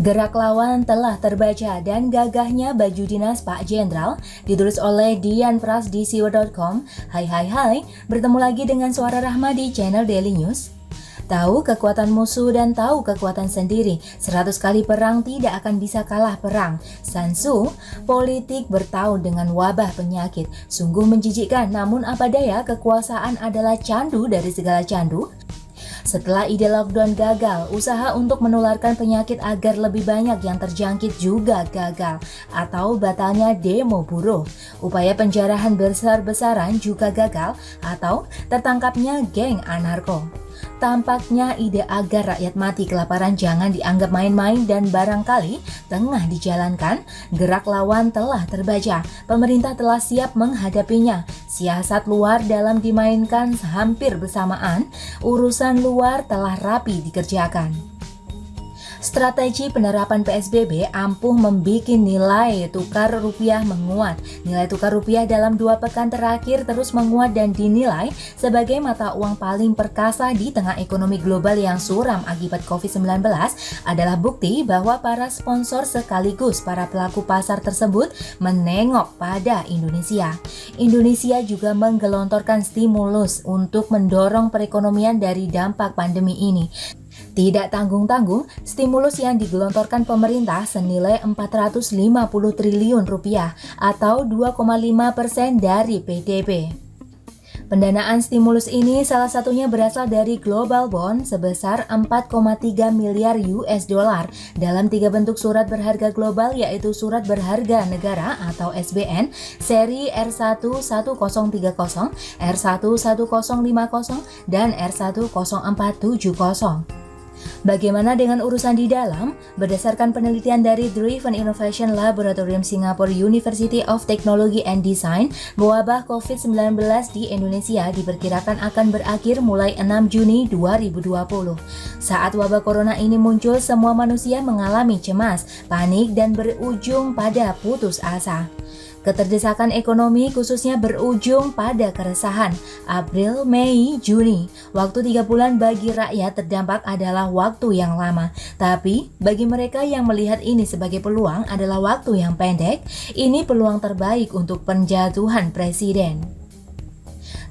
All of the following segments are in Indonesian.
Gerak lawan telah terbaca dan gagahnya baju dinas Pak Jenderal ditulis oleh Dian Pras di siwer.com. Hai, bertemu lagi dengan Suara Rahma di channel Daily News. Tahu kekuatan musuh dan tahu kekuatan sendiri. 100 kali perang tidak akan bisa kalah perang. Sun Tzu, politik bertaut dengan wabah penyakit. Sungguh menjijikkan, namun apa daya kekuasaan adalah candu dari segala candu. Setelah ide lockdown gagal, usaha untuk menularkan penyakit agar lebih banyak yang terjangkit juga gagal, atau batalnya demo buruh. Upaya penjarahan besar-besaran juga gagal, atau tertangkapnya geng anarko. Tampaknya ide agar rakyat mati kelaparan jangan dianggap main-main dan barangkali tengah dijalankan, gerak lawan telah terbaca. Pemerintah telah siap menghadapinya. Siasat luar dalam dimainkan hampir bersamaan, urusan luar telah rapi dikerjakan. Strategi penerapan PSBB ampuh membuat nilai tukar rupiah menguat. Nilai tukar rupiah dalam 2 pekan terakhir terus menguat dan dinilai sebagai mata uang paling perkasa di tengah ekonomi global yang suram akibat COVID-19 adalah bukti bahwa para sponsor sekaligus para pelaku pasar tersebut menengok pada Indonesia. Indonesia juga menggelontorkan stimulus untuk mendorong perekonomian dari dampak pandemi ini. Tidak tanggung-tanggung, stimulus yang digelontorkan pemerintah senilai 450 triliun rupiah atau 2,5% dari PDB. Pendanaan stimulus ini salah satunya berasal dari Global Bond sebesar 4,3 miliar US dollar dalam 3 bentuk surat berharga global, yaitu surat berharga negara atau SBN seri R11030, R11050, dan R10470. Bagaimana dengan urusan di dalam? Berdasarkan penelitian dari Driven Innovation Laboratorium Singapore University of Technology and Design, wabah COVID-19 di Indonesia diperkirakan akan berakhir mulai 6 Juni 2020. Saat wabah corona ini muncul, semua manusia mengalami cemas, panik, dan berujung pada putus asa. Keterdesakan ekonomi khususnya berujung pada keresahan. April, Mei, Juni, waktu 3 bulan bagi rakyat terdampak adalah waktu yang lama. Tapi bagi mereka yang melihat ini sebagai peluang adalah waktu yang pendek. Ini peluang terbaik untuk penjatuhan presiden.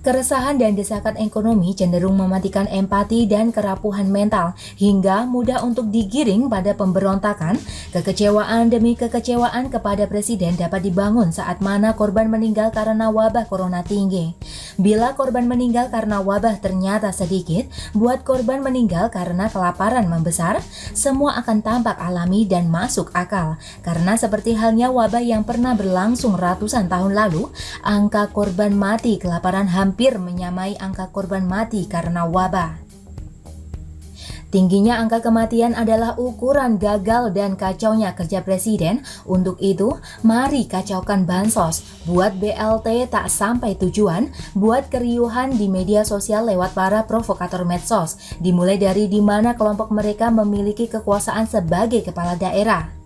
Keresahan dan desakan ekonomi cenderung mematikan empati dan kerapuhan mental hingga mudah untuk digiring pada pemberontakan. Kekecewaan demi kekecewaan kepada presiden dapat dibangun saat mana korban meninggal karena wabah corona tinggi. Bila korban meninggal karena wabah ternyata sedikit, buat korban meninggal karena kelaparan membesar, semua akan tampak alami dan masuk akal. Karena seperti halnya wabah yang pernah berlangsung ratusan tahun lalu, angka korban mati kelaparan hampir menyamai angka korban mati karena wabah. Tingginya angka kematian adalah ukuran gagal dan kacaunya kerja presiden. Untuk itu, mari kacaukan bansos, buat BLT tak sampai tujuan, buat keriuhan di media sosial lewat para provokator medsos, dimulai dari di mana kelompok mereka memiliki kekuasaan sebagai kepala daerah.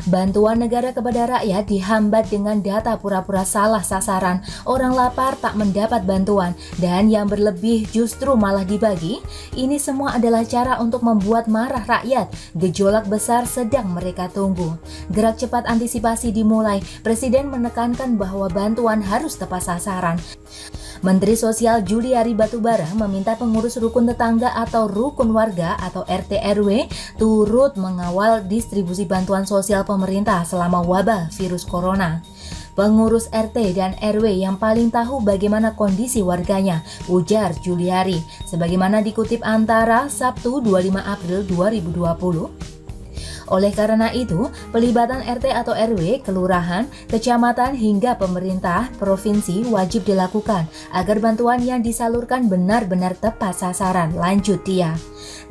Bantuan negara kepada rakyat dihambat dengan data pura-pura salah sasaran, orang lapar tak mendapat bantuan, dan yang berlebih justru malah dibagi. Ini semua adalah cara untuk membuat marah rakyat. Gejolak besar sedang mereka tunggu. Gerak cepat antisipasi dimulai. Presiden menekankan bahwa bantuan harus tepat sasaran. Menteri Sosial Juliari Batubara meminta pengurus rukun tetangga atau rukun warga atau RT/RW turut mengawal distribusi bantuan sosial pemerintah selama wabah virus corona. Pengurus RT dan RW yang paling tahu bagaimana kondisi warganya, ujar Juliari, sebagaimana dikutip Antara Sabtu 25 April 2020. Oleh karena itu, pelibatan RT atau RW, kelurahan, kecamatan hingga pemerintah provinsi wajib dilakukan agar bantuan yang disalurkan benar-benar tepat sasaran, lanjut dia.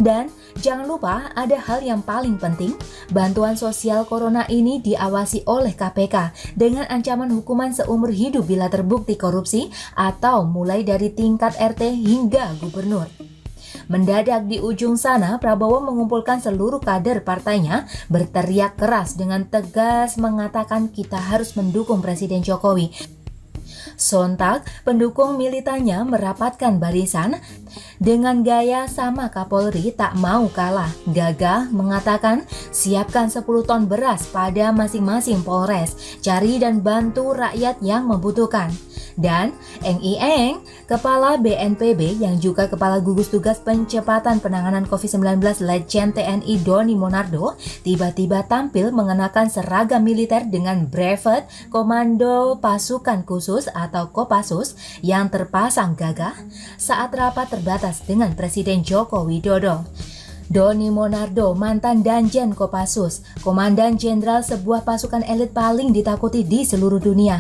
Dan jangan lupa ada hal yang paling penting, bantuan sosial corona ini diawasi oleh KPK dengan ancaman hukuman seumur hidup bila terbukti korupsi atau mulai dari tingkat RT hingga gubernur. Mendadak di ujung sana, Prabowo mengumpulkan seluruh kader partainya, berteriak keras dengan tegas mengatakan kita harus mendukung Presiden Jokowi. Sontak, pendukung militannya merapatkan barisan Dengan gaya sama Kapolri tak mau kalah, Gagah mengatakan siapkan 10 ton beras pada masing-masing Polres, cari dan bantu rakyat yang membutuhkan. Dan Eng Ieng, Kepala BNPB yang juga Kepala Gugus Tugas Percepatan Penanganan COVID-19 Letjen TNI Doni Monardo tiba-tiba tampil mengenakan seragam militer dengan brevet Komando Pasukan Khusus atau Kopassus yang terpasang gagah saat rapat terbatas dengan Presiden Joko Widodo. Doni Monardo, mantan Danjen Kopassus, Komandan Jenderal sebuah pasukan elit paling ditakuti di seluruh dunia,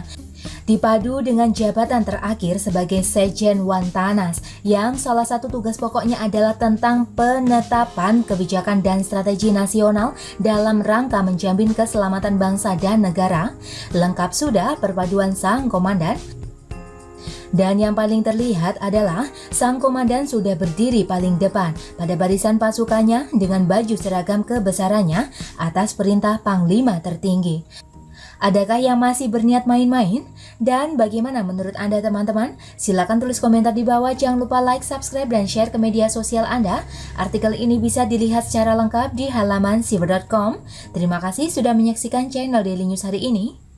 dipadu dengan jabatan terakhir sebagai Sekjen Wantanas yang salah satu tugas pokoknya adalah tentang penetapan kebijakan dan strategi nasional dalam rangka menjamin keselamatan bangsa dan negara. Lengkap sudah perpaduan sang komandan. Dan yang paling terlihat adalah sang komandan sudah berdiri paling depan pada barisan pasukannya dengan baju seragam kebesarannya atas perintah Panglima tertinggi. Adakah yang masih berniat main-main? Dan bagaimana menurut Anda teman-teman? Silakan tulis komentar di bawah, jangan lupa like, subscribe, dan share ke media sosial Anda. Artikel ini bisa dilihat secara lengkap di halaman siber.com. Terima kasih sudah menyaksikan channel Daily News hari ini.